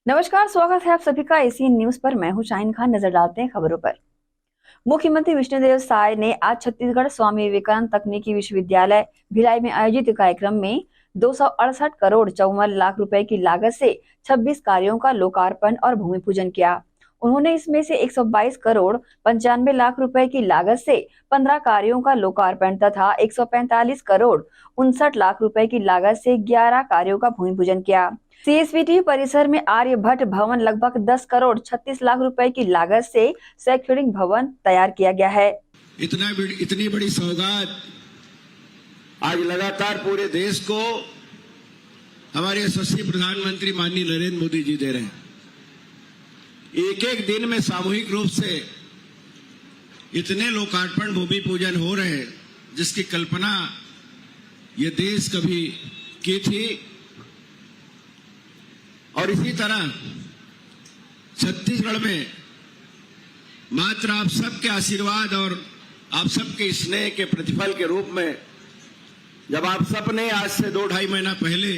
नमस्कार, स्वागत है आप सभी का एसीएन न्यूज पर। मैं हूं शाहीन खान। नजर डालते हैं खबरों पर। मुख्यमंत्री विष्णुदेव साय ने आज छत्तीसगढ़ स्वामी विवेकानंद तकनीकी विश्वविद्यालय भिलाई में आयोजित कार्यक्रम में 268 करोड़ 54 लाख रुपए की लागत से 26 कार्यों का लोकार्पण और भूमि पूजन किया। उन्होंने इसमें से 122 करोड़ 95 लाख रुपए की लागत से 15 कार्यों का लोकार्पण तथा 145 करोड़ 59 लाख रुपए की लागत से 11 कार्यों का भूमि पूजन किया। सीएसवीटी परिसर में आर्यभट्ट भवन लगभग 10 करोड़ 36 लाख रुपए की लागत से शैक्षणिक भवन तैयार किया गया है। इतनी बड़ी सौगात आज लगातार पूरे देश को हमारे यशस्वी प्रधानमंत्री माननीय नरेंद्र मोदी जी दे रहे हैं। एक एक दिन में सामूहिक रूप से इतने लोकार्पण भूमि पूजन हो रहे हैं जिसकी कल्पना ये देश कभी की थी। और इसी तरह छत्तीसगढ़ में मात्र आप सबके आशीर्वाद और आप सबके स्नेह के प्रतिफल के रूप में जब आप सबने आज से 2-2.5 महीना पहले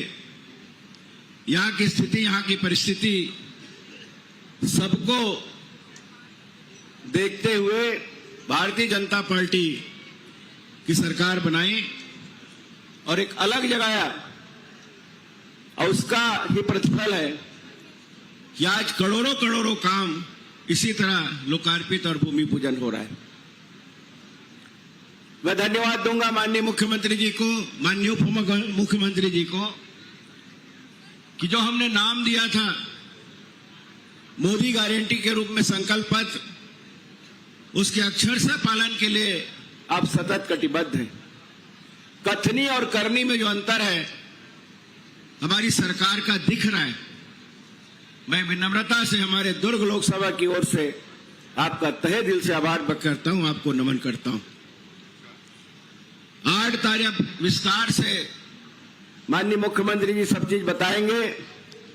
यहाँ की स्थिति, यहाँ की परिस्थिति सबको देखते हुए भारतीय जनता पार्टी की सरकार बनाई और एक अलग जगाया, और उसका ही प्रतिफल है कि आज करोड़ों करोड़ों काम इसी तरह लोकार्पित और भूमि पूजन हो रहा है। मैं धन्यवाद दूंगा माननीय मुख्यमंत्री जी को, माननीय उप मुख्यमंत्री जी को, कि जो हमने नाम दिया था मोदी गारंटी के रूप में संकल्प पत्र, उसके अक्षरशः पालन के लिए आप सतत कटिबद्ध हैं। कथनी और करनी में जो अंतर है हमारी सरकार का दिख रहा है। मैं विनम्रता से हमारे दुर्ग लोकसभा की ओर से आपका तहे दिल से आभार व्यक्त करता हूं, आपको नमन करता हूं। 8 तारीख विस्तार से माननीय मुख्यमंत्री जी सब चीज बताएंगे।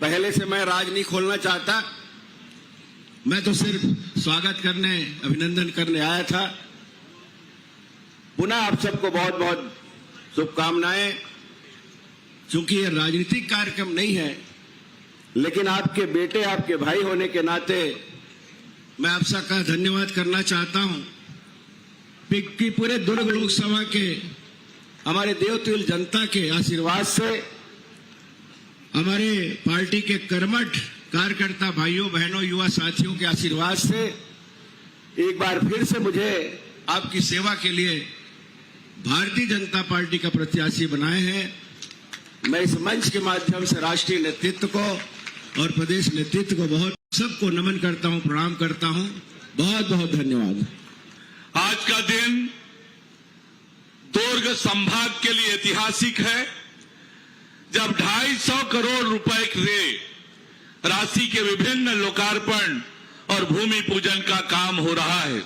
पहले से मैं राज नहीं खोलना चाहता, मैं तो सिर्फ स्वागत करने, अभिनंदन करने आया था। पुनः आप सबको बहुत बहुत शुभकामनाएं। क्योंकि ये राजनीतिक कार्यक्रम नहीं है, लेकिन आपके बेटे, आपके भाई होने के नाते मैं आप सबका धन्यवाद करना चाहता हूं कि पूरे दुर्ग लोकसभा के हमारे देवतुल्य जनता के आशीर्वाद से, हमारे पार्टी के कर्मठ कार्यकर्ता भाइयों बहनों युवा साथियों के आशीर्वाद से एक बार फिर से मुझे आपकी सेवा के लिए भारतीय जनता पार्टी का प्रत्याशी बनाए हैं। मैं इस मंच के माध्यम से राष्ट्रीय नेतृत्व को और प्रदेश नेतृत्व को बहुत सबको नमन करता हूं, प्रणाम करता हूं। बहुत बहुत धन्यवाद। आज का दिन दुर्ग संभाग के लिए ऐतिहासिक है, जब 250 करोड़ रुपए के राशि के विभिन्न लोकार्पण और भूमि पूजन का काम हो रहा है।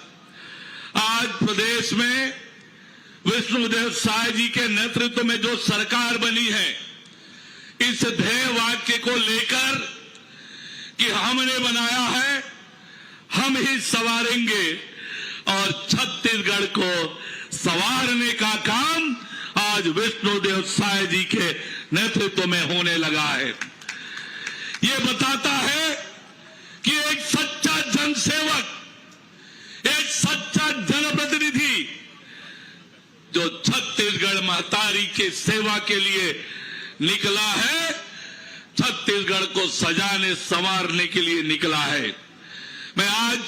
आज प्रदेश में विष्णुदेव साय जी के नेतृत्व में जो सरकार बनी है, इस ध्येय वाक्य को लेकर कि हमने बनाया है, हम ही संवारेंगे, और छत्तीसगढ़ को संवारने का काम आज विष्णुदेव साय जी के नेतृत्व में होने लगा है। ये बताता है कि एक सच्चा जनसेवक, एक सच्चा जनप्रतिनिधि जो छत्तीसगढ़ महतारी के सेवा के लिए निकला है, छत्तीसगढ़ को सजाने संवारने के लिए निकला है। मैं आज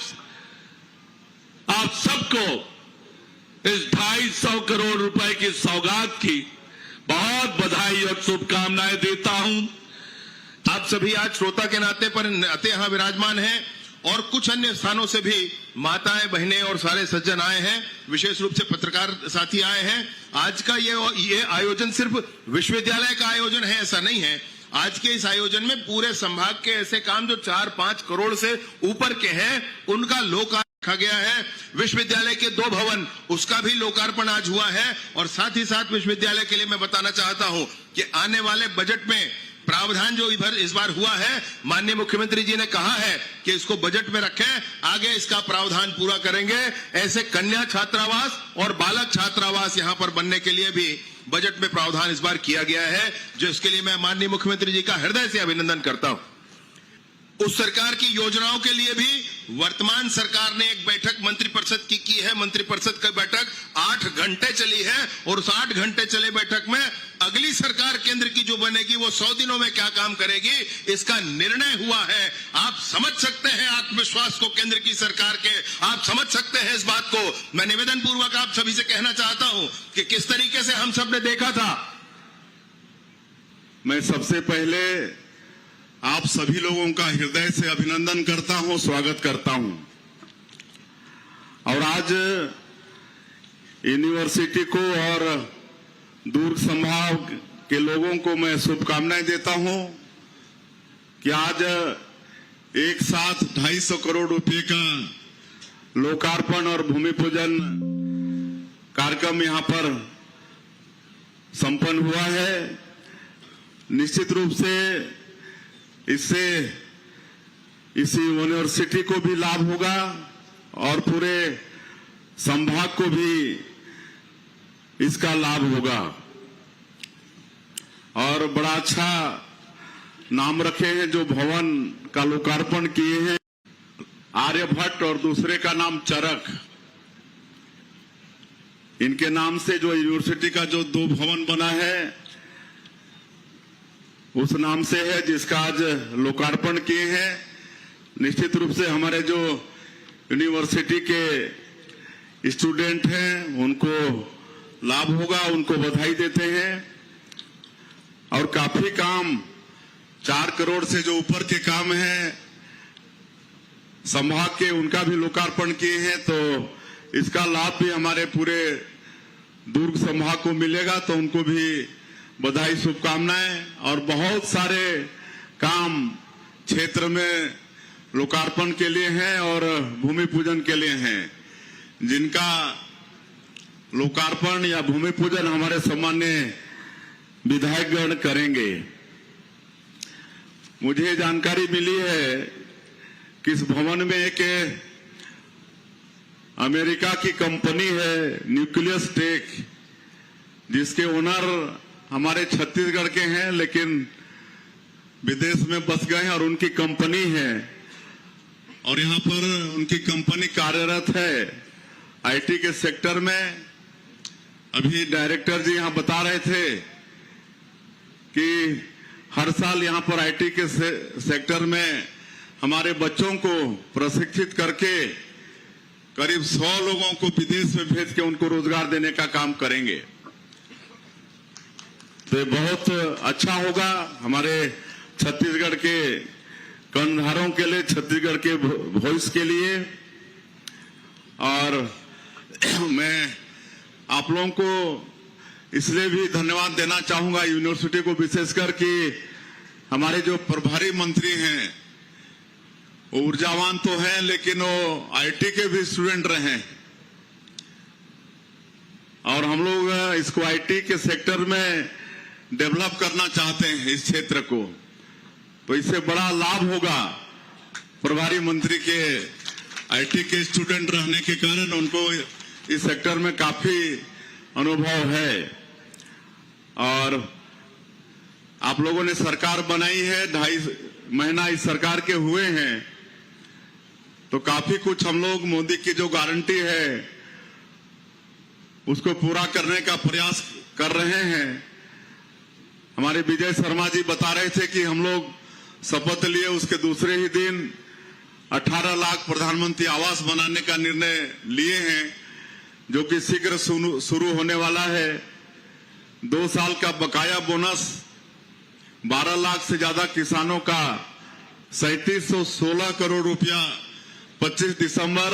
आप सबको इस 250 करोड़ रुपए की सौगात की बहुत बधाई और शुभकामनाएं देता हूं। आप सभी आज श्रोता के नाते पर यहां विराजमान हैं और कुछ अन्य स्थानों से भी माताएं, बहनें और सारे सज्जन आए हैं। विशेष रूप से पत्रकार साथी आए हैं। आज का ये आयोजन सिर्फ विश्वविद्यालय का आयोजन है ऐसा नहीं है। आज के इस आयोजन में पूरे संभाग के ऐसे काम जो 4-5 करोड़ से ऊपर के हैं, उनका लोकार्पण रखा गया है। विश्वविद्यालय के 2 भवन, उसका भी लोकार्पण आज हुआ है। और साथ ही साथ विश्वविद्यालय के लिए मैं बताना चाहता हूं कि आने वाले बजट में प्रावधान जो इस बार हुआ है, माननीय मुख्यमंत्री जी ने कहा है कि इसको बजट में रखें, आगे इसका प्रावधान पूरा करेंगे। ऐसे कन्या छात्रावास और बालक छात्रावास यहां पर बनने के लिए भी बजट में प्रावधान इस बार किया गया है, जो इसके लिए मैं माननीय मुख्यमंत्री जी का हृदय से अभिनंदन करता हूं। उस सरकार की योजनाओं के लिए भी वर्तमान सरकार ने एक बैठक मंत्रिपरिषद की है। मंत्रिपरिषद की बैठक 8 घंटे चली है और उस 8 घंटे चले बैठक में अगली सरकार केंद्र की जो बनेगी वो 100 दिनों में क्या काम करेगी इसका निर्णय हुआ है। आप समझ सकते हैं आत्मविश्वास को केंद्र की सरकार के, आप समझ सकते हैं इस बात को। मैं निवेदन पूर्वक आप सभी से कहना चाहता हूं कि किस तरीके से हम सब ने देखा था। मैं सबसे पहले आप सभी लोगों का हृदय से अभिनंदन करता हूं, स्वागत करता हूं। और आज यूनिवर्सिटी को और दुर्ग संभाग के लोगों को मैं शुभकामनाएं देता हूं कि आज एक साथ 250 करोड़ रुपए का लोकार्पण और भूमि पूजन कार्यक्रम यहां पर संपन्न हुआ है। निश्चित रूप से इससे इसी यूनिवर्सिटी को भी लाभ होगा और पूरे संभाग को भी इसका लाभ होगा। और बड़ा अच्छा नाम रखे हैं जो भवन का लोकार्पण किए हैं, आर्यभट्ट और दूसरे का नाम चरक। इनके नाम से जो यूनिवर्सिटी का जो 2 भवन बना है उस नाम से है, जिसका आज लोकार्पण किए हैं। निश्चित रूप से हमारे जो यूनिवर्सिटी के स्टूडेंट हैं उनको लाभ होगा, उनको बधाई देते हैं। और काफी काम 4 करोड़ से जो ऊपर के काम हैं संभाग के, उनका भी लोकार्पण किए हैं। तो इसका लाभ भी हमारे पूरे दुर्ग संभाग को मिलेगा, तो उनको भी बधाई, शुभकामनाएं। और बहुत सारे काम क्षेत्र में लोकार्पण के लिए हैं और भूमि पूजन के लिए हैं, जिनका लोकार्पण या भूमि पूजन हमारे सम्मान्य विधायकगण करेंगे। मुझे जानकारी मिली है कि इस भवन में एक अमेरिका की कंपनी है न्यूक्लियस टेक, जिसके ओनर हमारे छत्तीसगढ़ के हैं लेकिन विदेश में बस गए हैं और उनकी कंपनी है। और यहां पर उनकी कंपनी कार्यरत है आईटी के सेक्टर में। अभी डायरेक्टर जी यहां बता रहे थे कि हर साल यहां पर आईटी के सेक्टर में हमारे बच्चों को प्रशिक्षित करके करीब 100 लोगों को विदेश में भेज के उनको रोजगार देने का काम करेंगे। तो बहुत अच्छा होगा हमारे छत्तीसगढ़ के कर्णधारों के लिए, छत्तीसगढ़ के भविष्य के लिए। और मैं आप लोगों को इसलिए भी धन्यवाद देना चाहूंगा यूनिवर्सिटी को विशेषकर कि हमारे जो प्रभारी मंत्री हैं वो ऊर्जावान तो हैं लेकिन वो आईटी के भी स्टूडेंट रहे हैं। और हम लोग इसको आईटी के सेक्टर में डेवलप करना चाहते हैं इस क्षेत्र को, तो इससे बड़ा लाभ होगा। प्रभारी मंत्री के आईटी के स्टूडेंट रहने के कारण उनको इस सेक्टर में काफी अनुभव है। और आप लोगों ने सरकार बनाई है, 2.5 महीना इस सरकार के हुए हैं, तो काफी कुछ हम लोग मोदी की जो गारंटी है उसको पूरा करने का प्रयास कर रहे हैं। हमारे विजय शर्मा जी बता रहे थे कि हम लोग शपथ लिए उसके दूसरे ही दिन 18 लाख प्रधानमंत्री आवास बनाने का निर्णय लिए हैं, जो कि शीघ्र शुरू होने वाला है। 2 साल का बकाया बोनस 12 लाख से ज्यादा किसानों का 3716 करोड़ रुपया 25 दिसंबर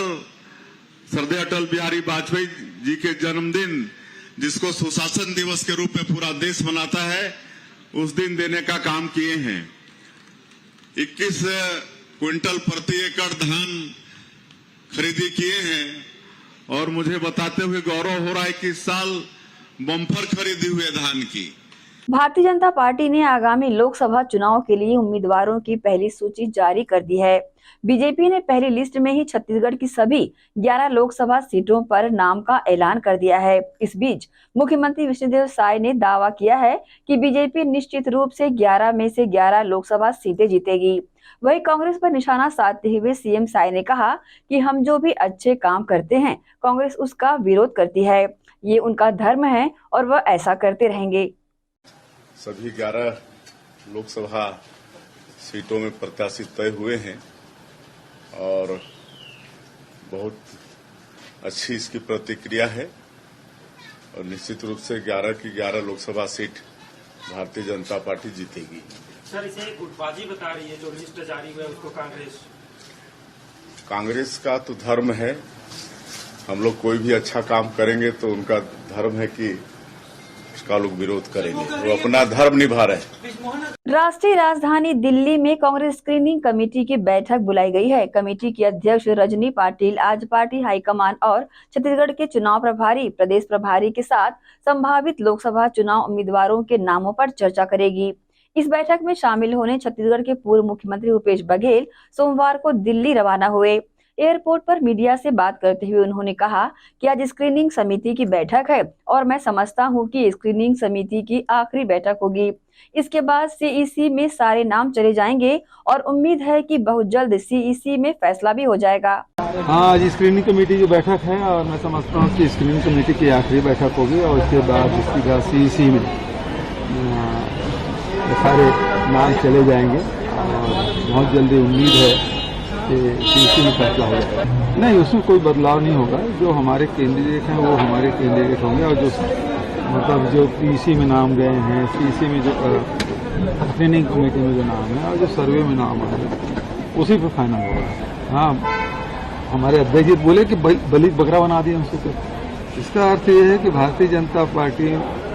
श्रद्धेय अटल बिहारी वाजपेयी जी के जन्मदिन, जिसको सुशासन दिवस के रूप में पूरा देश मनाता है, उस दिन देने का काम किए हैं। 21 क्विंटल प्रति एकड़ धान खरीदी किए हैं। और मुझे बताते हुए गौरव हो रहा है कि इस साल बम्पर खरीदी हुई है धान की। भारतीय जनता पार्टी ने आगामी लोकसभा चुनाव के लिए उम्मीदवारों की पहली सूची जारी कर दी है। बीजेपी ने पहली लिस्ट में ही छत्तीसगढ़ की सभी 11 लोकसभा सीटों पर नाम का ऐलान कर दिया है। इस बीच मुख्यमंत्री विष्णुदेव साय ने दावा किया है कि बीजेपी निश्चित रूप से 11 में से 11 लोकसभा सीटें जीतेगी। वहीं कांग्रेस पर निशाना साधते हुए सीएम साय ने कहा कि हम जो भी अच्छे काम करते हैं कांग्रेस उसका विरोध करती है, ये उनका धर्म है और वह ऐसा करते रहेंगे। सभी 11 लोकसभा सीटों में प्रत्याशी तय हुए हैं और बहुत अच्छी इसकी प्रतिक्रिया है और निश्चित रूप से 11 की 11 लोकसभा सीट भारतीय जनता पार्टी जीतेगी। सर, इसे गुटबाजी बता रही है जो लिस्ट जारी हुआ है उसको कांग्रेस का तो धर्म है, हम लोग कोई भी अच्छा काम करेंगे तो उनका धर्म है कि उसका लोग विरोध करेंगे, वो अपना धर्म निभा रहे हैं। राष्ट्रीय राजधानी दिल्ली में कांग्रेस स्क्रीनिंग कमेटी की बैठक बुलाई गई है। कमेटी की अध्यक्ष रजनी पाटिल आज पार्टी हाईकमान और छत्तीसगढ़ के चुनाव प्रभारी, प्रदेश प्रभारी के साथ संभावित लोकसभा चुनाव उम्मीदवारों के नामों पर चर्चा करेगी। इस बैठक में शामिल होने छत्तीसगढ़ के पूर्व मुख्यमंत्री भूपेश बघेल सोमवार को दिल्ली रवाना हुए। एयरपोर्ट पर मीडिया से बात करते हुए उन्होंने कहा कि आज स्क्रीनिंग समिति की बैठक है और मैं समझता हूं कि स्क्रीनिंग समिति की आखिरी बैठक होगी। इसके बाद सीईसी में सारे नाम चले जाएंगे और उम्मीद है कि बहुत जल्द सीईसी में फैसला भी हो जाएगा। हाँ, आज स्क्रीनिंग कमेटी की बैठक है और मैं समझता हूँ कि स्क्रीनिंग कमेटी की आखिरी बैठक होगी और उसके बाद इसकी सीईसी में सारे नाम चले जाएंगे और बहुत जल्दी उम्मीद है कि सीईसी में फैसला हो जाएगा। नहीं, उसमें कोई बदलाव नहीं होगा। जो हमारे कैंडिडेट हैं वो हमारे कैंडिडेट होंगे और जो मतलब जो पीसी में नाम गए हैं, सीईसी में जो स्क्रीनिंग कमेटी में जो नाम है और जो सर्वे में नाम आए उसी पर फाइनल होगा। हाँ, हमारे अध्यक्ष जी बोले कि बलि बकरा बना दिया उनको। तो इसका अर्थ ये है कि भारतीय जनता पार्टी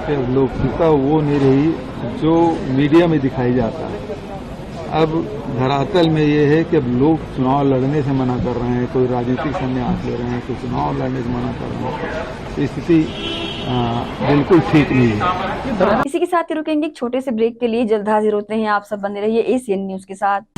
के लोकप्रियता वो नहीं रही जो मीडिया में दिखाई जाता है। अब धरातल में ये है कि अब लोग चुनाव लड़ने से मना कर रहे हैं, कोई राजनीतिक संन्यास ले रहे हैं, कोई चुनाव लड़ने से मना कर रहे हैं। तो स्थिति बिल्कुल ठीक नहीं है। इसी के साथ ही रुकेंगे एक छोटे से ब्रेक के लिए, जल्द हाजिर होते हैं। आप सब बने रहिए एसीएन न्यूज के साथ।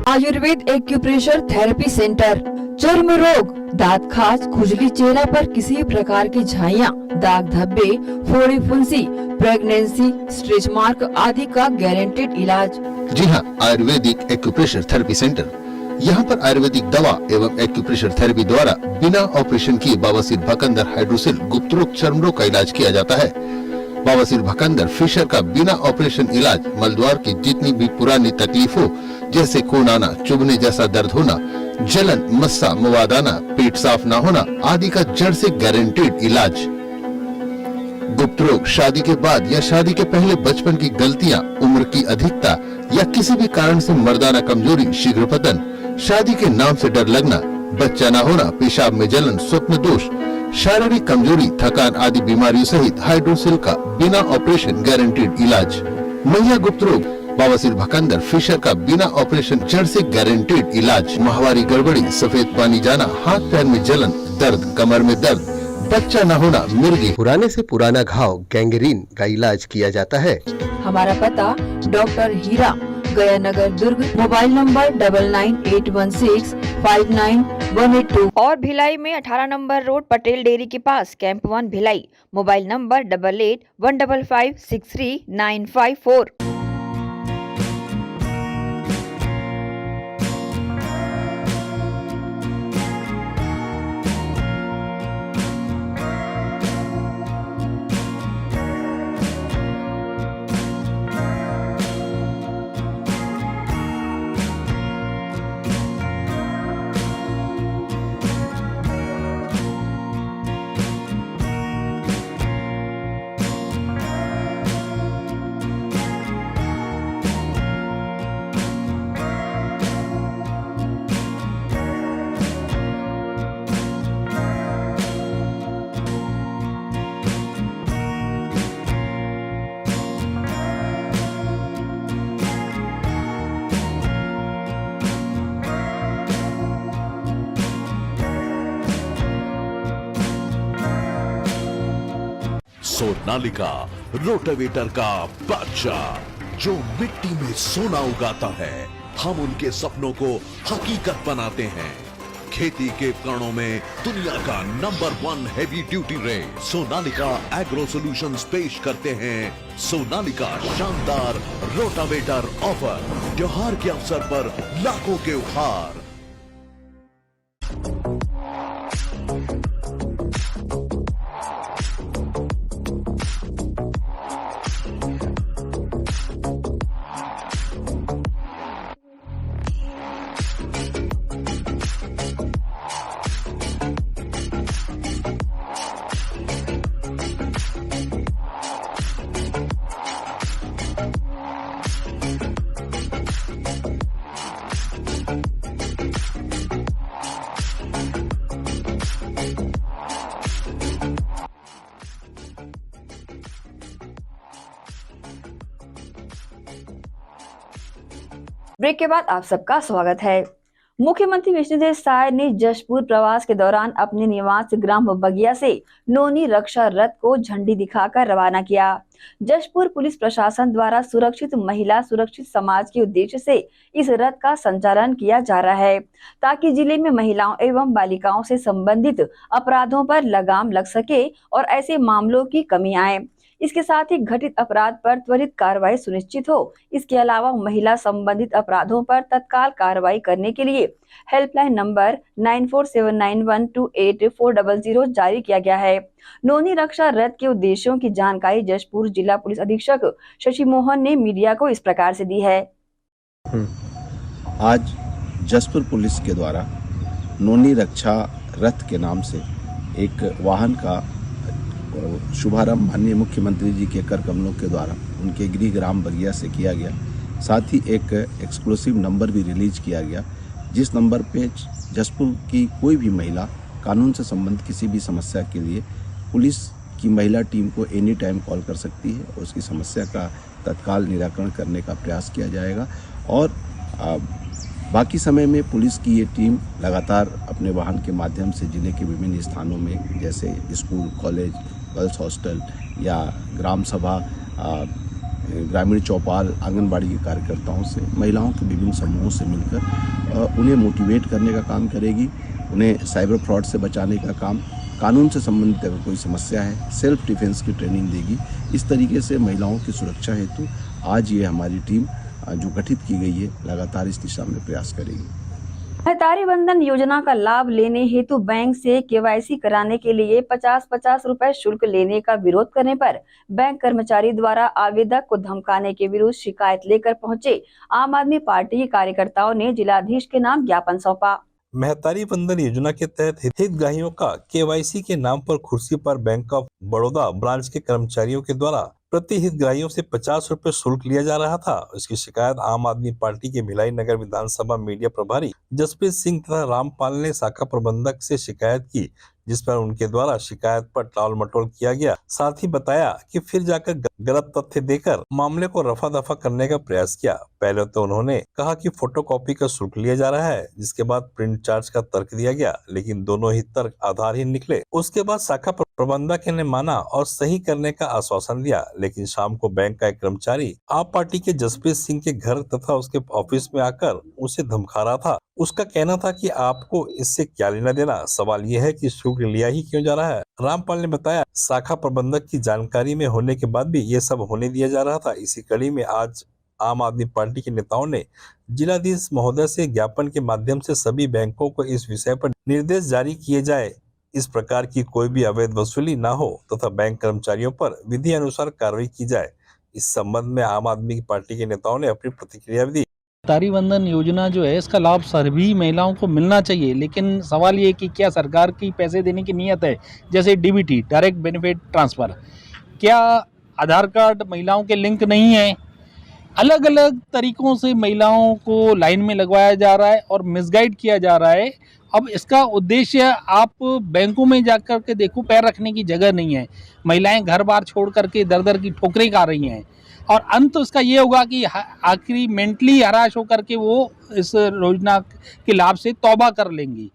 आयुर्वेद एक्यूप्रेशर थेरेपी सेंटर, चर्म रोग, दांत खाज, खुजली, चेहरे पर किसी प्रकार की झाइयाँ, दाग धब्बे, फोड़ी फुंसी, प्रेगनेंसी, स्ट्रेच मार्क आदि का गारंटेड इलाज। जी हाँ, आयुर्वेदिक एक्यूप्रेशर थेरेपी सेंटर। यहाँ पर आयुर्वेदिक दवा एवं एक्यूप्रेशर थेरेपी द्वारा बिना ऑपरेशन किए बवासीर, भकंदर, हाइड्रोसिल, गुप्त रोग, चर्म रोग का इलाज किया जाता है। बवासीर, भकंदर, फिशर का बिना ऑपरेशन इलाज, मलद्वार की जितनी भी पुरानी तकलीफ हो जैसे खून आना, चुभने जैसा दर्द होना, जलन, मस्सा, मुवादाना, पेट साफ न होना आदि का जड़ से गारंटीड इलाज। गुप्त रोग, शादी के बाद या शादी के पहले बचपन की गलतियां, उम्र की अधिकता या किसी भी कारण से मर्दाना कमजोरी, शीघ्र पतन, शादी के नाम से डर लगना, बच्चा न होना, पेशाब में जलन, स्वप्न दोष, शारीरिक कमजोरी, थकान आदि बीमारियों सहित हाइड्रोसिल का बिना ऑपरेशन गारंटीड इलाज। महिला गुप्त रोग, बवासीर, भकंदर, फिशर का बिना ऑपरेशन जड़ से गारंटीड इलाज। माहवारी गड़बड़ी, सफेद पानी जाना, हाथ पैर में जलन, दर्द, कमर में दर्द, बच्चा न होना, मिर्गी, पुराने से पुराना घाव, गैंग्रीन का इलाज किया जाता है। हमारा पता डॉक्टर हीरा, गया नगर, दुर्ग। मोबाइल नंबर 9981659182 और भिलाई में 18 नंबर रोड, पटेल डेयरी के पास, camp 1 Bhilai. Mobile number 8815563954। Sonalika rotavator का बादशाह, जो मिट्टी में सोना उगाता है। हम उनके सपनों को हकीकत बनाते हैं। खेती के उपकरणों में दुनिया का number 1 heavy duty range Sonalika agro solutions पेश करते हैं सोनालिका शानदार रोटावेटर ऑफर। त्योहार के अवसर पर लाखों के उपहार। ब्रेक के बाद आप सबका स्वागत है। मुख्यमंत्री विष्णुदेव साय ने जशपुर प्रवास के दौरान अपने निवास ग्राम बगिया से नौनी रक्षा रथ को झंडी दिखाकर रवाना किया। जशपुर पुलिस प्रशासन द्वारा सुरक्षित महिला सुरक्षित समाज के उद्देश्य से इस रथ का संचालन किया जा रहा है, ताकि जिले में महिलाओं एवं बालिकाओं से संबंधित अपराधों पर लगाम लग सके और ऐसे मामलों की कमी आए। इसके साथ ही घटित अपराध पर त्वरित कार्रवाई सुनिश्चित हो। इसके अलावा महिला संबंधित अपराधों पर तत्काल कार्रवाई करने के लिए हेल्पलाइन नंबर 9479128400 जारी किया गया है। नौनी रक्षा रथ के उद्देश्यों की जानकारी जशपुर जिला पुलिस अधीक्षक शशि मोहन ने मीडिया को इस प्रकार से दी है। आज जशपुर पुलिस के द्वारा नौनी रक्षा रथ के नाम से एक वाहन का शुभारंभ माननीय मुख्यमंत्री जी के कर कमलों के द्वारा उनके गृह ग्राम बगिया से किया गया। साथ ही एक एक्सक्लूसिव नंबर भी रिलीज किया गया, जिस नंबर पे जशपुर की कोई भी महिला कानून से संबंधित किसी भी समस्या के लिए पुलिस की महिला टीम को एनी टाइम कॉल कर सकती है और उसकी समस्या का तत्काल निराकरण करने का प्रयास किया जाएगा। और बाकी समय में पुलिस की ये टीम लगातार अपने वाहन के माध्यम से जिले के विभिन्न स्थानों में जैसे स्कूल, कॉलेज, गर्ल्स हॉस्टल या ग्राम सभा, ग्रामीण चौपाल, आंगनबाड़ी के कार्यकर्ताओं से, महिलाओं के विभिन्न समूहों से मिलकर उन्हें मोटिवेट करने का काम करेगी, उन्हें साइबर फ्रॉड से बचाने का काम, कानून से संबंधित अगर कोई समस्या है सेल्फ डिफेंस की ट्रेनिंग देगी। इस तरीके से महिलाओं की सुरक्षा हेतु आज ये हमारी टीम जो गठित की गई है लगातार इस दिशा में प्रयास करेगी। सहकारी बंधन योजना का लाभ लेने हेतु बैंक से केवाईसी कराने के लिए 50-50 रुपए शुल्क लेने का विरोध करने पर बैंक कर्मचारी द्वारा आवेदक को धमकाने के विरुद्ध शिकायत लेकर पहुंचे आम आदमी पार्टी के कार्यकर्ताओं ने जिलाधीश के नाम ज्ञापन सौंपा। महतारी वंदन योजना के तहत हितग्राहियों का केवाईसी के नाम पर कुर्सी पर बैंक ऑफ बड़ौदा ब्रांच के कर्मचारियों के द्वारा प्रति हितग्राहियों से 50 रुपए शुल्क लिया जा रहा था। इसकी शिकायत आम आदमी पार्टी के भिलाई नगर विधानसभा मीडिया प्रभारी जसप्रीत सिंह तथा रामपाल ने शाखा प्रबंधक से शिकायत की, जिस पर उनके द्वारा शिकायत पर टाल मटोल किया गया। साथ ही बताया कि फिर जाकर गलत तथ्य देकर मामले को रफा दफा करने का प्रयास किया। पहले तो उन्होंने कहा कि फोटोकॉपी का शुल्क लिया जा रहा है, जिसके बाद प्रिंट चार्ज का तर्क दिया गया, लेकिन दोनों ही तर्क आधारहीन निकले। उसके बाद शाखा प्रबंधक ने माना और सही करने का आश्वासन दिया, लेकिन शाम को बैंक का एक कर्मचारी आप पार्टी के जसप्रीत सिंह के घर तथा उसके ऑफिस में आकर उसे धमका रहा था। उसका कहना था कि आपको इससे क्या लेना देना, सवाल यह है कि शुल्क लिया ही क्यों जा रहा है। रामपाल ने बताया शाखा प्रबंधक की जानकारी में होने के बाद भी ये सब होने दिया जा रहा था। इसी कड़ी में आज आम आदमी पार्टी के नेताओं ने जिलाधीश महोदय से ज्ञापन के माध्यम से सभी बैंकों को इस विषय पर निर्देश जारी किए जाए, इस प्रकार की कोई भी अवैध वसूली न हो तथा बैंक कर्मचारियों पर विधि अनुसार कार्रवाई की जाए। इस संबंध में आम आदमी पार्टी के नेताओं ने अपनी प्रतिक्रिया दी। महतारी वंदन योजना जो है इसका लाभ सभी महिलाओं को मिलना चाहिए, लेकिन सवाल ये कि क्या सरकार की पैसे देने की नीयत है। जैसे डीबीटी डायरेक्ट बेनिफिट ट्रांसफ़र, क्या आधार कार्ड महिलाओं के लिंक नहीं है। अलग अलग तरीकों से महिलाओं को लाइन में लगवाया जा रहा है और मिसगाइड किया जा रहा है। अब इसका उद्देश्य आप बैंकों में जाकर के देखो, पैर रखने की जगह नहीं है। महिलाएं घर बार छोड़ करके दर दर की ठोकरें खा रही हैं और अंत उसका ये होगा कि आखिरी मेंटली हराश होकर के वो इस योजना के लाभ से तौबा कर लेंगी।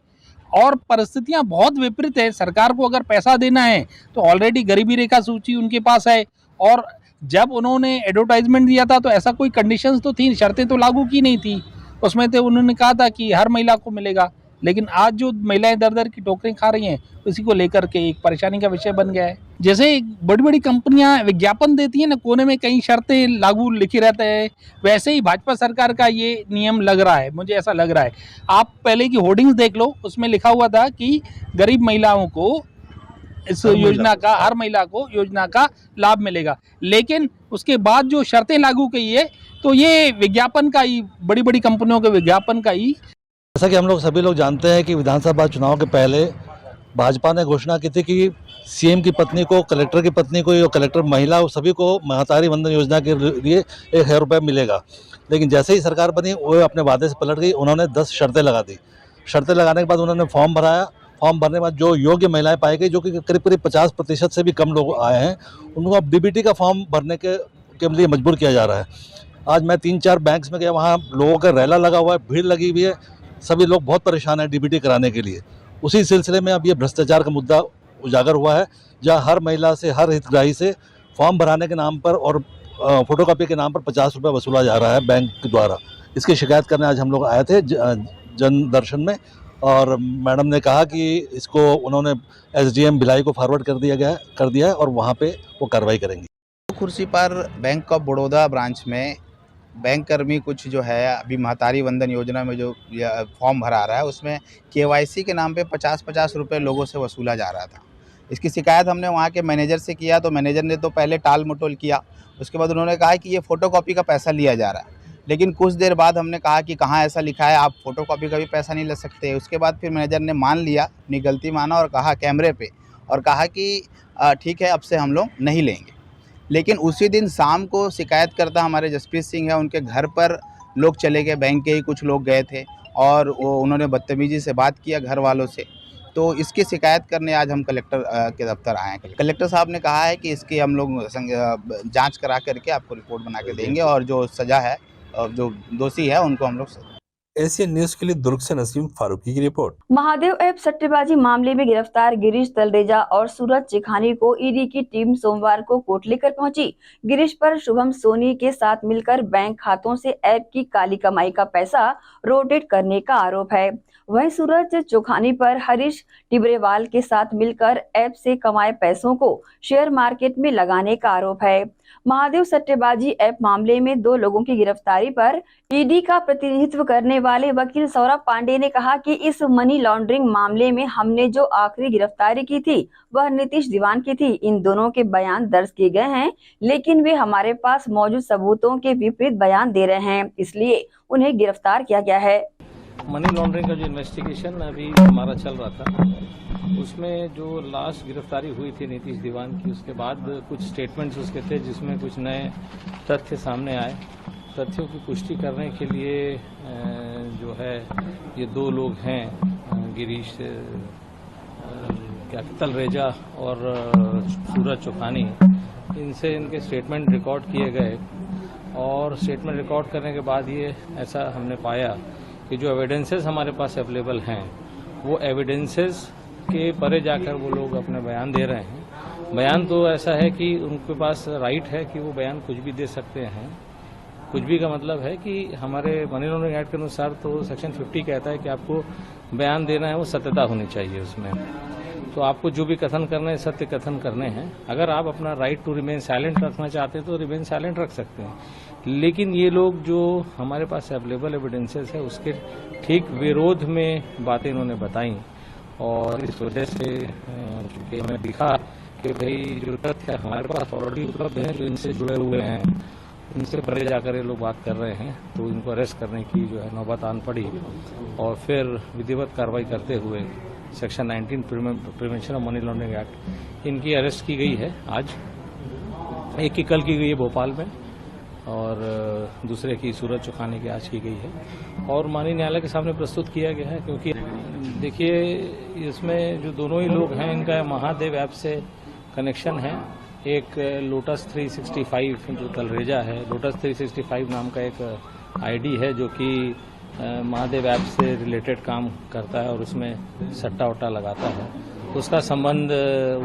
और परिस्थितियां बहुत विपरीत है। सरकार को अगर पैसा देना है तो ऑलरेडी गरीबी रेखा सूची उनके पास है, और जब उन्होंने एडवर्टाइजमेंट दिया था तो ऐसा कोई कंडीशंस तो थी, शर्तें तो लागू की नहीं थी। उसमें तो उन्होंने कहा था कि हर महिला को मिलेगा, लेकिन आज जो महिलाएं दर दर की ठोकरें खा रही हैं उसी को लेकर के एक परेशानी का विषय बन गया है। जैसे बड़ी बड़ी कंपनियां विज्ञापन देती हैं ना, कोने में कई शर्तें लागू लिखे रहते हैं, वैसे ही भाजपा सरकार का ये नियम लग रहा है, मुझे ऐसा लग रहा है। आप पहले की होर्डिंग्स देख लो, उसमें लिखा हुआ था कि गरीब महिलाओं को इस योजना का, हर महिला को योजना का लाभ मिलेगा, लेकिन उसके बाद जो शर्तें लागू की है तो ये विज्ञापन का ही, बड़ी बड़ी कंपनियों के विज्ञापन का ही। जैसा कि हम लोग सभी लोग जानते हैं कि विधानसभा चुनाव के पहले भाजपा ने घोषणा की थी कि सीएम की पत्नी को, कलेक्टर की पत्नी को, कलेक्टर महिला सभी को महतारी वंदन योजना के लिए 1000 रुपये मिलेगा। लेकिन जैसे ही सरकार बनी वो अपने वादे से पलट गई। उन्होंने 10 शर्तें लगा दी। शर्तें लगाने के बाद उन्होंने फॉर्म भराया। फॉर्म भरने के बाद जो योग्य महिलाएं पाई गई, जो कि करीब 50% से भी कम लोग आए हैं, उनको अब डीबीटी का फॉर्म भरने के लिए मजबूर किया जा रहा है। आज मैं 3-4 बैंक्स में गया, वहाँ लोगों का रैला लगा हुआ है, भीड़ लगी हुई है, सभी लोग बहुत परेशान हैं डीबीटी कराने के लिए। उसी सिलसिले में अब ये भ्रष्टाचार का मुद्दा उजागर हुआ है, जहाँ हर महिला से, हर हितग्राही से फॉर्म भराने के नाम पर और फोटोकॉपी के नाम पर 50 रुपये वसूला जा रहा है बैंक द्वारा। इसकी शिकायत करने आज हम लोग आए थे जन दर्शन में, और मैडम ने कहा कि इसको उन्होंने एसडीएम भिलाई को फॉरवर्ड कर दिया है और वहाँ पे वो कार्रवाई करेंगे। कुर्सी पर बैंक ऑफ बड़ौदा ब्रांच में बैंक कर्मी कुछ जो है अभी महतारी वंदन योजना में जो फॉर्म भरा रहा है, उसमें केवाईसी के नाम पे 50-50 रुपये लोगों से वसूला जा रहा था। इसकी शिकायत हमने वहाँ के मैनेजर से किया, तो मैनेजर ने तो पहले टाल मटोल किया। उसके बाद उन्होंने कहा कि ये फ़ोटोकॉपी का पैसा लिया जा रहा है। लेकिन कुछ देर बाद हमने कहा कि कहाँ ऐसा लिखा है, आप फ़ोटोकॉपी का भी पैसा नहीं ले सकते। उसके बाद फिर मैनेजर ने मान लिया, अपनी गलती माना और कहा कैमरे पे, और कहा कि ठीक है अब से हम लोग नहीं लेंगे। लेकिन उसी दिन शाम को शिकायतकर्ता हमारे जसप्रीत सिंह है, उनके घर पर लोग चले गए, बैंक के ही कुछ लोग गए थे और उन्होंने बदतमीजी से बात किया घर वालों से। तो इसकी शिकायत करने आज हम कलेक्टर के दफ्तर आए हैं। कलेक्टर साहब ने कहा है कि इसकी हम लोग जांच करा करके आपको रिपोर्ट बना के देंगे, और जो सज़ा है और जो दोषी है उनको हम लोग। एशियन न्यूज के लिए दुर्ग से नसीम फारूकी की रिपोर्ट। महादेव ऐप सट्टेबाजी मामले में गिरफ्तार गिरीश तलरेजा और सूरज चिखानी को ईडी की टीम सोमवार को कोर्ट लेकर पहुंची। गिरीश पर शुभम सोनी के साथ मिलकर बैंक खातों से ऐप की काली कमाई का पैसा रोटेट करने का आरोप है। वहीं सूरज चिखानी पर हरीश टिबरेवाल के साथ मिलकर ऐप से कमाए पैसों को शेयर मार्केट में लगाने का आरोप है। महादेव सट्टेबाजी ऐप मामले में 2 लोगों की गिरफ्तारी पर ईडी का प्रतिनिधित्व करने वाले वकील सौरभ पांडे ने कहा कि इस मनी लॉन्ड्रिंग मामले में हमने जो आखिरी गिरफ्तारी की थी वह नीतीश दीवान की थी। इन दोनों के बयान दर्ज किए गए हैं, लेकिन वे हमारे पास मौजूद सबूतों के विपरीत बयान दे रहे हैं, इसलिए उन्हें गिरफ्तार किया गया है। मनी लॉन्ड्रिंग का जो इन्वेस्टिगेशन अभी हमारा चल रहा था, उसमें जो लास्ट गिरफ्तारी हुई थी नीतीश दीवान की, उसके बाद कुछ स्टेटमेंट्स उसके थे जिसमें कुछ नए तथ्य सामने आए। तथ्यों की पुष्टि करने के लिए जो है ये दो लोग हैं, गिरीश तलरेजा और सूरज चौखानी, इनसे इनके स्टेटमेंट रिकॉर्ड किए गए और स्टेटमेंट रिकॉर्ड करने के बाद ये ऐसा हमने पाया कि जो एविडेंसेस हमारे पास अवेलेबल हैं वो एविडेंसेस के परे जाकर वो लोग अपने बयान दे रहे हैं। बयान तो ऐसा है कि उनके पास राइट है कि वो बयान कुछ भी दे सकते हैं। कुछ भी का मतलब है कि हमारे मनी लॉन्ड्रिंग एक्ट के अनुसार तो सेक्शन 50 कहता है कि आपको बयान देना है, वो सत्यता होनी चाहिए उसमें। तो आपको जो भी कथन करने हैं सत्य कथन करने हैं। अगर आप अपना राइट टू रिमेन साइलेंट रखना चाहते हैं तो रिमेन साइलेंट रख सकते हैं, लेकिन ये लोग जो हमारे पास अवेलेबल एविडेंसेस है उसके ठीक विरोध में बातें इन्होंने बताई और इस वजह से चूंकि हमें दिखा कि भाई जो तथ्य हमारे पास ऑलरेडी उपलब्ध है, जो इनसे जुड़े हुए हैं, इनसे परे जाकर ये लोग बात कर रहे हैं, तो इनको अरेस्ट करने की जो है नौबत आन पड़ी और फिर विधिवत कार्रवाई करते हुए section 19 prevention of money laundering act इनकी अरेस्ट की गई है। आज एक की कल की गई है भोपाल में और दूसरे की सूरज चौखानी की आज की गई है और माननीय न्यायालय के सामने प्रस्तुत किया गया है। क्योंकि देखिए इसमें जो दोनों ही लोग हैं इनका महादेव ऐप से कनेक्शन है। एक लोटस 365 जो तलरेजा है, लोटस 365 नाम का एक आईडी है जो कि महादेव ऐप से रिलेटेड काम करता है और उसमें सट्टा वट्टा लगाता है। तो उसका संबंध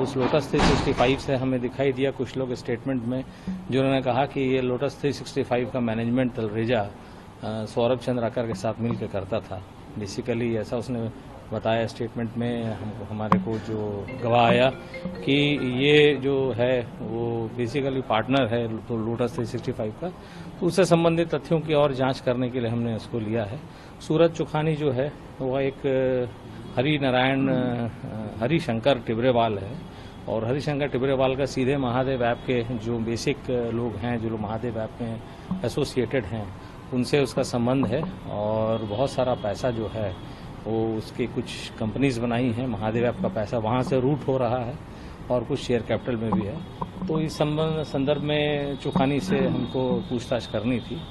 उस लोटस 365 से हमें दिखाई दिया कुछ लोग स्टेटमेंट में, जिन्होंने कहा कि ये लोटस 365 का मैनेजमेंट तलरेजा सौरभ चंद्राकर के साथ मिलकर करता था। बेसिकली ऐसा उसने बताया स्टेटमेंट में। हमको हमारे को जो गवाह आया कि ये जो है वो बेसिकली पार्टनर है तो लोटस 365 का, तो उससे संबंधित तथ्यों की और जांच करने के लिए हमने उसको लिया है। सूरज चौखानी जो है वह एक हरिशंकर टिबरेवाल है और हरिशंकर टिबरेवाल का सीधे महादेव ऐप के जो बेसिक लोग हैं, जो लोग महादेव ऐप में एसोसिएटेड हैं, उनसे उसका संबंध है और बहुत सारा पैसा जो है वो उसके कुछ कंपनीज बनाई हैं। महादेव ऐप का पैसा वहाँ से रूट हो रहा है और कुछ शेयर कैपिटल में भी है। तो इस संदर्भ में चौखानी से हमको पूछताछ करनी थी,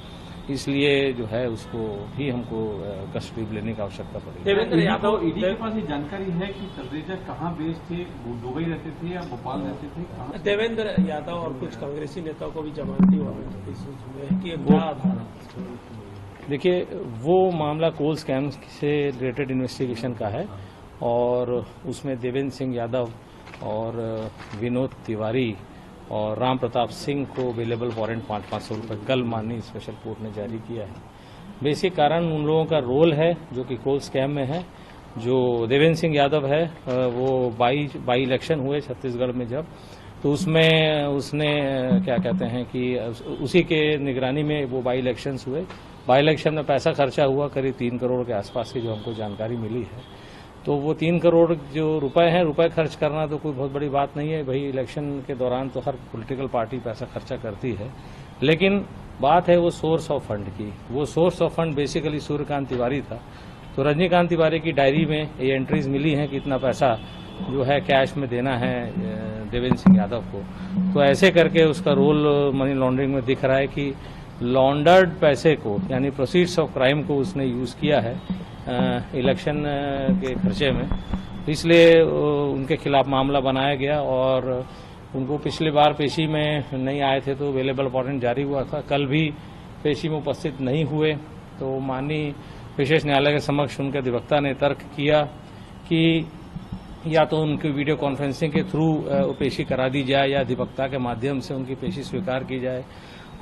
इसलिए जो है उसको भी हमको कस्टडी लेने की आवश्यकता पड़ी। देवेंद्र यादव, ईडी के पास ये जानकारी है कि तलरेजा कहाँ बेस्ड थे, वो दुबई रहते थे या भोपाल रहते थे? देवेंद्र यादव और कुछ कांग्रेसी नेताओं को भी जमानती वारंट। देखिए वो मामला कोल स्कैम से रिलेटेड इन्वेस्टिगेशन का है और उसमें देवेंद्र सिंह यादव और विनोद तिवारी और राम प्रताप सिंह को अवेलेबल वारंट 500 रुपये कल माननीय स्पेशल कोर्ट ने जारी किया है। बेसिक कारण उन लोगों का रोल है जो कि कोल स्कैम में है। जो देवेंद्र सिंह यादव है वो बाई इलेक्शन हुए छत्तीसगढ़ में जब, तो उसमें उसने क्या कहते हैं कि उसी के निगरानी में वो बाई इलेक्शंस हुए। बाई इलेक्शन में पैसा खर्चा हुआ करीब 3 करोड़ के आसपास की जो हमको जानकारी मिली है। तो वो 3 करोड़ जो रुपए हैं, रुपए खर्च करना तो कोई बहुत बड़ी बात नहीं है भाई। इलेक्शन के दौरान तो हर पॉलिटिकल पार्टी पैसा खर्चा करती है, लेकिन बात है वो सोर्स ऑफ फंड की। वो source of fund basically Suryakant Tiwari था। तो रजनीकांत तिवारी की डायरी में ये एंट्रीज मिली हैं कि इतना पैसा जो है कैश में देना है देवेंद्र सिंह यादव को। तो ऐसे करके उसका रोल मनी लॉन्ड्रिंग में दिख रहा है कि लॉन्डर्ड पैसे को यानी प्रोसीड्स ऑफ क्राइम को उसने यूज किया है इलेक्शन के खर्चे में। इसलिए उनके खिलाफ मामला बनाया गया और उनको पिछली बार पेशी में नहीं आए थे तो अवेलेबल वारंट जारी हुआ था। कल भी पेशी में उपस्थित नहीं हुए तो माननीय विशेष न्यायालय के समक्ष उनके अधिवक्ता ने तर्क किया कि या तो उनकी वीडियो कॉन्फ्रेंसिंग के थ्रू पेशी करा दी जाए या अधिवक्ता के माध्यम से उनकी पेशी स्वीकार की जाए।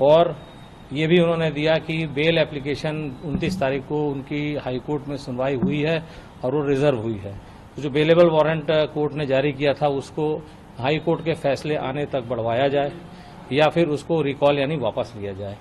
और ये भी उन्होंने दिया कि बेल एप्लीकेशन 29 तारीख को उनकी हाईकोर्ट में सुनवाई हुई है और वो रिजर्व हुई है। तो जो बेलेबल वारंट कोर्ट ने जारी किया था उसको हाई कोर्ट के फैसले आने तक बढ़वाया जाए या फिर उसको रिकॉल यानी वापस लिया जाए।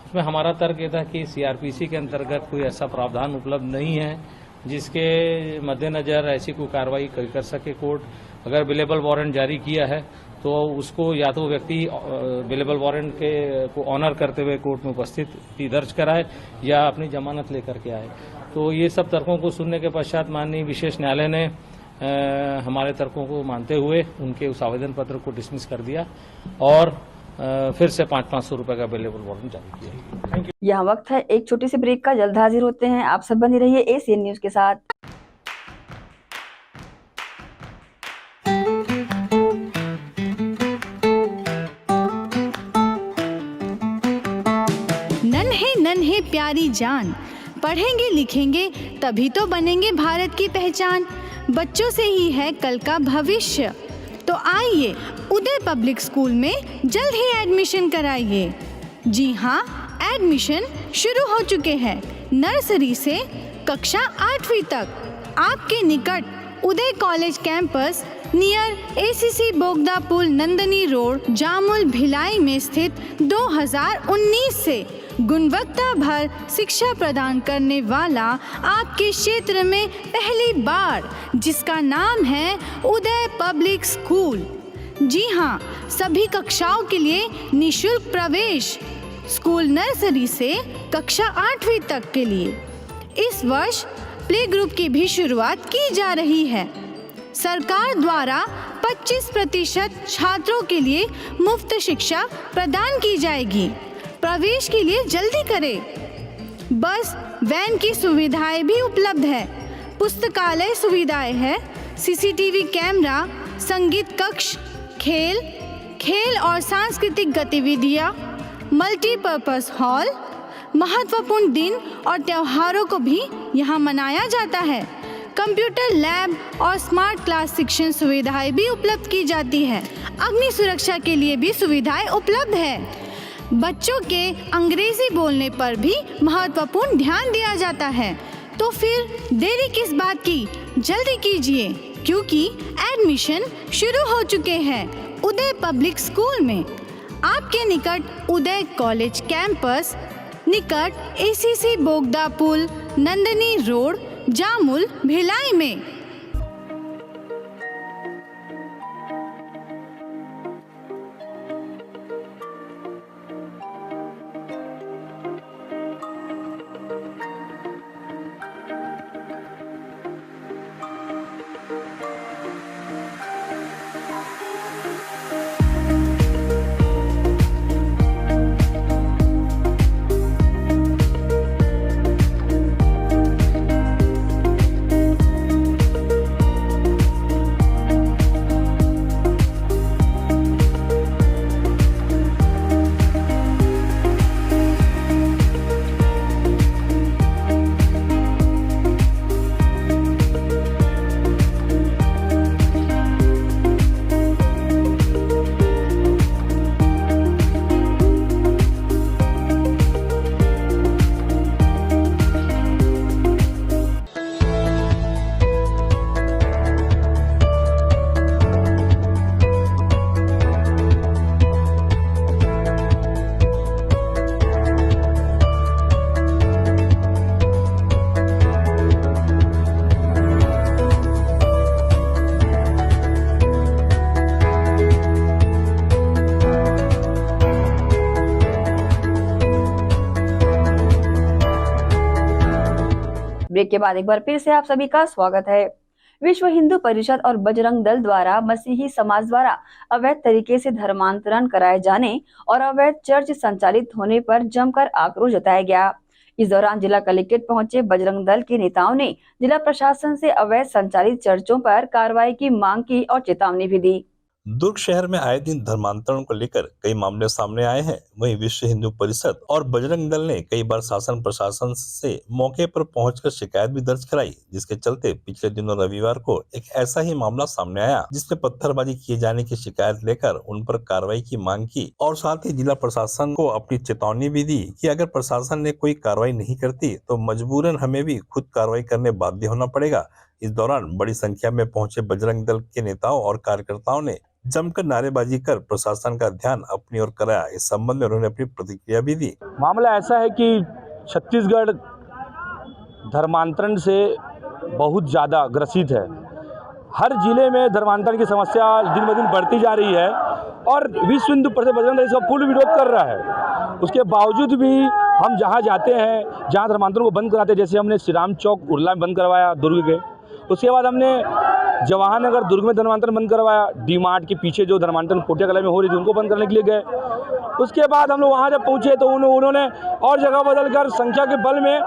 उसमें हमारा तर्क ये था कि सीआरपीसी के अंतर्गत कोई ऐसा प्रावधान उपलब्ध नहीं है जिसके मद्देनजर ऐसी कोई कार्रवाई कर सके कोर्ट। अगर बेलेबल वारंट जारी किया है तो उसको या तो व्यक्ति अवेलेबल वारंट के को ऑनर करते हुए कोर्ट में उपस्थिति दर्ज कराए या अपनी जमानत लेकर के आए। तो ये सब तर्कों को सुनने के पश्चात माननीय विशेष न्यायालय ने हमारे तर्कों को मानते हुए उनके उस आवेदन पत्र को डिसमिस कर दिया और फिर से 500 रुपए का अवेलेबल वारंट जारी किया। Thank you. यहाँ वक्त है एक छोटी सी ब्रेक का, जल्द हाजिर होते हैं। आप सब बने रहिए एसीएन न्यूज के साथ। नन्हे नन्हे प्यारी जान, पढ़ेंगे लिखेंगे तभी तो बनेंगे भारत की पहचान। बच्चों से ही है कल का भविष्य, तो आइए उदय पब्लिक स्कूल में जल्द ही एडमिशन कराइए। जी हाँ, एडमिशन शुरू हो चुके हैं। नर्सरी से कक्षा 8वीं तक आपके निकट उदय कॉलेज कैंपस नियर एसीसी बोगदा पुल नंदनी रोड जामुल भिलाई में स्थित 2019 से गुणवत्ता भर शिक्षा प्रदान करने वाला आपके क्षेत्र में पहली बार, जिसका नाम है उदय पब्लिक स्कूल। जी हाँ, सभी कक्षाओं के लिए निःशुल्क प्रवेश। स्कूल नर्सरी से कक्षा 8वीं तक के लिए इस वर्ष प्ले ग्रुप की भी शुरुआत की जा रही है। सरकार द्वारा 25% छात्रों के लिए मुफ्त शिक्षा प्रदान की जाएगी। प्रवेश के लिए जल्दी करें। बस वैन की सुविधाएं भी उपलब्ध है। पुस्तकालय सुविधाएं है, सीसीटीवी कैमरा, संगीत कक्ष, खेल और सांस्कृतिक गतिविधियां, मल्टीपर्पस हॉल। महत्वपूर्ण दिन और त्योहारों को भी यहाँ मनाया जाता है। कंप्यूटर लैब और स्मार्ट क्लास शिक्षण सुविधाएं भी उपलब्ध की जाती है। अग्नि सुरक्षा के लिए भी सुविधाएं उपलब्ध है। बच्चों के अंग्रेजी बोलने पर भी महत्वपूर्ण ध्यान दिया जाता है। तो फिर देरी किस बात की, जल्दी कीजिए, क्योंकि एडमिशन शुरू हो चुके हैं उदय पब्लिक स्कूल में। आपके निकट उदय कॉलेज कैंपस निकट एसीसी बोगदा पुल नंदनी रोड जामुल भिलाई में। ब्रेक के बाद एक बार फिर से आप सभी का स्वागत है। विश्व हिंदू परिषद और बजरंग दल द्वारा मसीही समाज द्वारा अवैध तरीके से धर्मांतरण कराए जाने और अवैध चर्च संचालित होने पर जमकर आक्रोश जताया गया। इस दौरान जिला कलेक्ट्रेट पहुंचे बजरंग दल के नेताओं ने जिला प्रशासन से अवैध संचालित चर्चों पर कार्रवाई की मांग की और चेतावनी भी दी। दुर्ग शहर में आए दिन धर्मांतरण को लेकर कई मामले सामने आए हैं। वहीं विश्व हिंदू परिषद और बजरंग दल ने कई बार शासन प्रशासन से मौके पर पहुंचकर शिकायत भी दर्ज कराई, जिसके चलते पिछले दिनों रविवार को एक ऐसा ही मामला सामने आया जिसमें पत्थरबाजी किए जाने की शिकायत लेकर उन पर कार्रवाई की मांग की और साथ ही जिला प्रशासन को अपनी चेतावनी भी दी कि अगर प्रशासन ने कोई कार्रवाई नहीं करती तो मजबूरन हमें भी खुद कार्रवाई करने बाध्य होना पड़ेगा। इस दौरान बड़ी संख्या में पहुंचे बजरंग दल के नेताओं और कार्यकर्ताओं ने जमकर नारेबाजी कर प्रशासन का ध्यान अपनी ओर कराया। इस संबंध में उन्होंने अपनी प्रतिक्रिया भी दी। मामला ऐसा है कि छत्तीसगढ़ धर्मांतरण से बहुत ज़्यादा ग्रसित है। हर जिले में धर्मांतरण की समस्या दिन ब दिन बढ़ती जा रही है और विश्व हिंदू परिषद बजरंग दल इसका पूर्ण विरोध कर रहा है। उसके बावजूद भी हम जहाँ जाते हैं, जहाँ धर्मांतरण को बंद कराते हैं, जैसे हमने श्री राम चौक उरला में बंद करवाया दुर्ग के, उसके बाद हमने जवाहर नगर दुर्ग में धर्मांतरण बंद करवाया, डी मार्ट के पीछे जो धर्मांतरण पोटिया कला में हो रही थी उनको बंद करने के लिए गए। उसके बाद हम लोग वहाँ जब पहुँचे तो उन्होंने और जगह बदलकर संख्या के बल में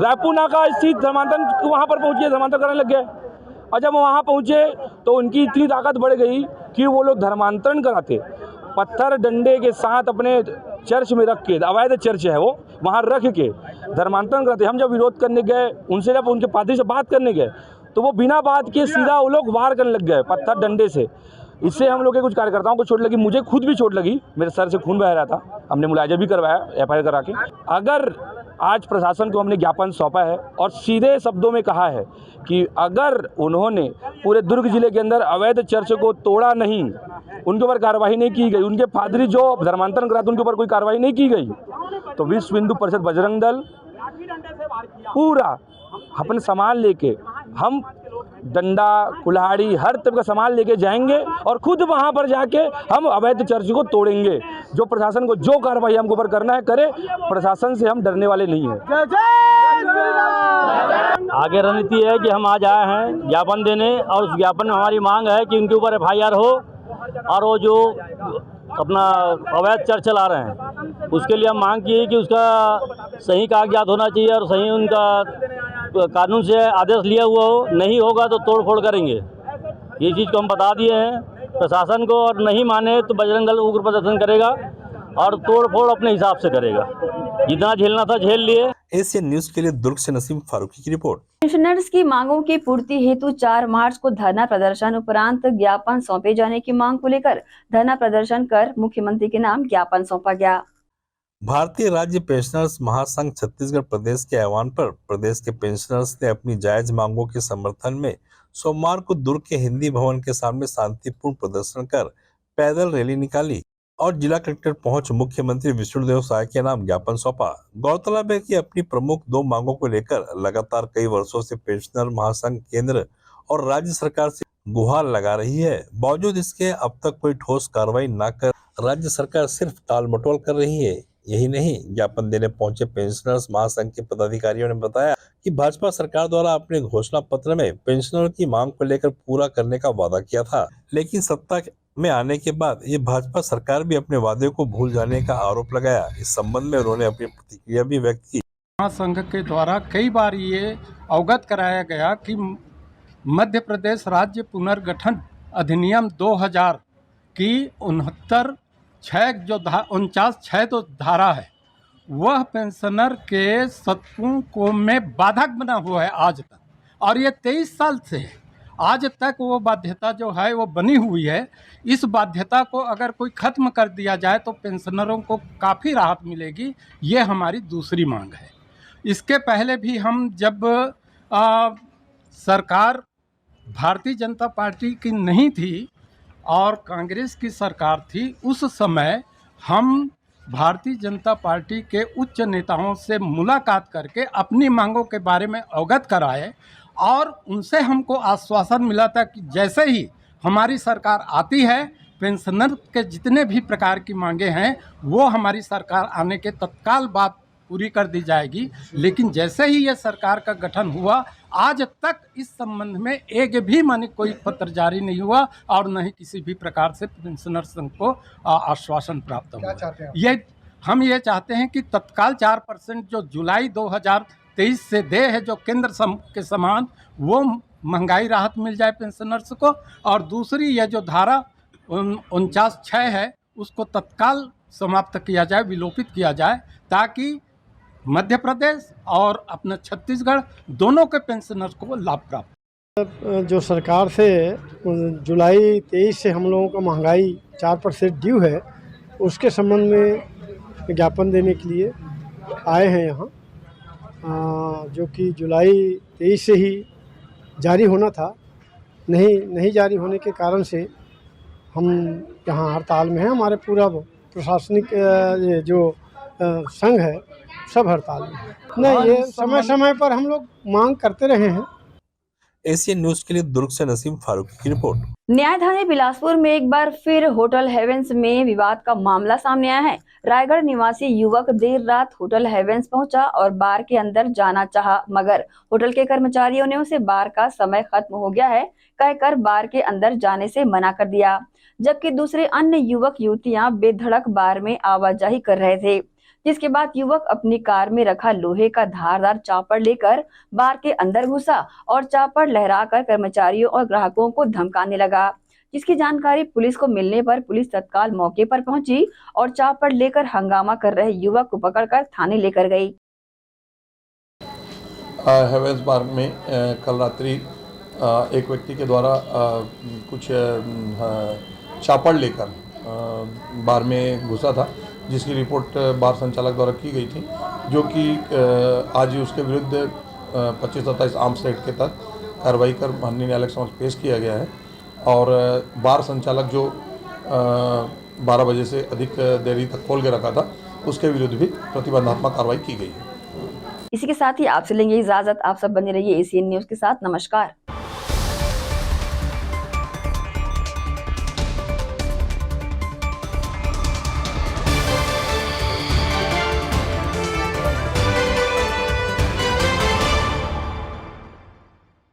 रायपुर नाका स्थित धर्मांतरण वहाँ पर पहुँच गए, धर्मांतरण करने लग गए। और जब वहाँ पहुँचे तो उनकी इतनी ताकत बढ़ गई कि वो लोग धर्मांतरण कराते, पत्थर डंडे के साथ अपने चर्च में रख के, अवैध चर्च है वो, वहाँ रख के धर्मांतरण कराते। हम जब विरोध करने गए, उनसे जब उनके पादरी से बात करने गए तो वो बिना बात के सीधा वो लोग वार करने लग गए पत्थर डंडे से। इससे हम लोग के कुछ कार्यकर्ताओं को चोट लगी, मुझे खुद भी चोट लगी, मेरे सर से खून बह रहा था। हमने मुलायजा भी करवाया FIR करा के। अगर आज प्रशासन को हमने ज्ञापन सौंपा है और सीधे शब्दों में कहा है कि अगर उन्होंने पूरे दुर्ग जिले के अंदर अवैध चर्च को तोड़ा नहीं, उनके ऊपर कार्रवाई नहीं की गई, उनके पादरी जो धर्मांतरण कराते उनके ऊपर कोई कार्रवाई नहीं की गई, तो विश्व हिंदू परिषद बजरंग दल पूरा अपने सामान लेके, हम डंडा कुल्हाड़ी हर तरह का सामान लेके जाएंगे और खुद वहां पर जाके हम अवैध चर्च को तोड़ेंगे। जो प्रशासन को जो कार्रवाई हमको ऊपर करना है करे, प्रशासन से हम डरने वाले नहीं हैं। आगे रणनीति है कि हम आज आए हैं ज्ञापन देने और उस ज्ञापन में हमारी मांग है कि उनके ऊपर FIR हो और वो जो अपना अवैध चर्च चला रहे हैं उसके लिए हम मांग की है कि उसका सही कागजात होना चाहिए और सही उनका कानून से आदेश लिया हुआ हो, नहीं होगा तो तोड़ फोड़ करेंगे। ये चीज़ को हम बता दिए हैं प्रशासन को, और नहीं माने तो बजरंग दल उग्र प्रदर्शन करेगा और तोड़ फोड़ अपने हिसाब से करेगा। जितना झेलना था झेल लिए। एशियन न्यूज के लिए दुर्ग से नसीम फारूकी की रिपोर्ट। पेंशनर्स की मांगों की पूर्ति हेतु 4 मार्च को धरना प्रदर्शन उपरांत ज्ञापन सौंपे जाने की मांग को लेकर धरना प्रदर्शन कर मुख्यमंत्री के नाम ज्ञापन सौंपा गया। भारतीय राज्य पेंशनर्स महासंघ छत्तीसगढ़ प्रदेश के आह्वान पर प्रदेश के पेंशनर्स ने अपनी जायज मांगों के समर्थन में सोमवार को दुर्ग के हिंदी भवन के सामने शांतिपूर्ण प्रदर्शन कर पैदल रैली निकाली और जिला कलेक्टर पहुंच मुख्यमंत्री विष्णुदेव साय के नाम ज्ञापन सौंपा। गौरतलब है कि अपनी प्रमुख 2 मांगों को लेकर लगातार कई वर्षों से पेंशनर महासंघ केंद्र और राज्य सरकार से गुहार लगा रही है। बावजूद इसके अब तक कोई ठोस कार्रवाई न कर राज्य सरकार सिर्फ टाल मटोल कर रही है। यही नहीं, ज्ञापन देने पहुंचे पेंशनर्स महासंघ के पदाधिकारियों ने बताया कि भाजपा सरकार द्वारा अपने घोषणा पत्र में पेंशनरों की मांग को लेकर पूरा करने का वादा किया था, लेकिन सत्ता में आने के बाद ये भाजपा सरकार भी अपने वादे को भूल जाने का आरोप लगाया। इस संबंध में उन्होंने अपनी प्रतिक्रिया भी व्यक्त की। महासंघ के द्वारा कई बार ये अवगत कराया गया कि मध्य प्रदेश राज्य पुनर्गठन अधिनियम 2000 की 49(6) जो धारा है वह पेंशनर के सत्वों को में बाधक बना हुआ है आज तक, और ये 23 साल से आज तक वो बाध्यता जो है वो बनी हुई है। इस बाध्यता को अगर कोई खत्म कर दिया जाए तो पेंशनरों को काफ़ी राहत मिलेगी, ये हमारी दूसरी मांग है। इसके पहले भी हम जब सरकार भारतीय जनता पार्टी की नहीं थी और कांग्रेस की सरकार थी, उस समय हम भारतीय जनता पार्टी के उच्च नेताओं से मुलाकात करके अपनी मांगों के बारे में अवगत कराए और उनसे हमको आश्वासन मिला था कि जैसे ही हमारी सरकार आती है पेंशनर के जितने भी प्रकार की मांगे हैं वो हमारी सरकार आने के तत्काल बाद पूरी कर दी जाएगी। लेकिन जैसे ही ये सरकार का गठन हुआ आज तक इस संबंध में एक भी माने कोई पत्र जारी नहीं हुआ और न ही किसी भी प्रकार से पेंशनर संघ को आश्वासन प्राप्त हुआ। हम ये चाहते हैं कि तत्काल 4% जो जुलाई 2023 से दे है जो केंद्र के समान, वो महंगाई राहत मिल जाए पेंशनर्स को, और दूसरी यह जो धारा 49(6) है उसको तत्काल समाप्त किया जाए, विलोपित किया जाए, ताकि मध्य प्रदेश और अपना छत्तीसगढ़ दोनों के पेंशनर्स को लाभ प्राप्त। जो सरकार से जुलाई 23 से हम लोगों का महंगाई 4% ड्यू है, उसके संबंध में ज्ञापन देने के लिए आए हैं यहाँ, जो कि जुलाई 23 से ही जारी होना था, नहीं जारी होने के कारण से हम यहाँ हड़ताल में हैं। हमारे पूरा प्रशासनिक जो संघ है सब हड़ताल में है। नहीं, ये समय समय पर हम लोग मांग करते रहे हैं। एशियन न्यूज के लिए दुर्ग से नसीम फारूकी की रिपोर्ट। न्यायधानी बिलासपुर में एक बार फिर होटल हेवेंस में विवाद का मामला सामने आया है। रायगढ़ निवासी युवक देर रात होटल हेवेंस पहुंचा और बार के अंदर जाना चाहा, मगर होटल के कर्मचारियों ने उसे बार का समय खत्म हो गया है कहकर बार के अंदर जाने से मना कर दिया, जबकि दूसरे अन्य युवक युवतियां बेधड़क बार में आवाजाही कर रहे थे। जिसके बाद युवक अपनी कार में रखा लोहे का धारदार चापड़ लेकर बार के अंदर घुसा और चापड़ लहराकर कर्मचारियों और ग्राहकों को धमकाने लगा, जिसकी जानकारी पुलिस को मिलने पर पुलिस तत्काल मौके पर पहुंची और चापड़ लेकर हंगामा कर रहे युवक को पकड़कर थाने लेकर गई। हेवेंस बार में कल रात्रि एक व्यक्ति के द्वारा कुछ चापड़ लेकर बार में घुसा था, जिसकी रिपोर्ट बार संचालक द्वारा की गई थी, जो कि आज ही उसके विरुद्ध 25-27 आर्म्स एक्ट के तहत कार्रवाई कर माननीय न्यायालय के समक्ष पेश किया गया है। और बार संचालक जो 12 बजे से अधिक देरी तक खोल के रखा था, उसके विरुद्ध भी प्रतिबंधात्मक कार्रवाई की गई है। इसी के साथ ही आपसे लेंगे इजाजत। आप सब बने रहिए एशियन न्यूज के साथ। नमस्कार।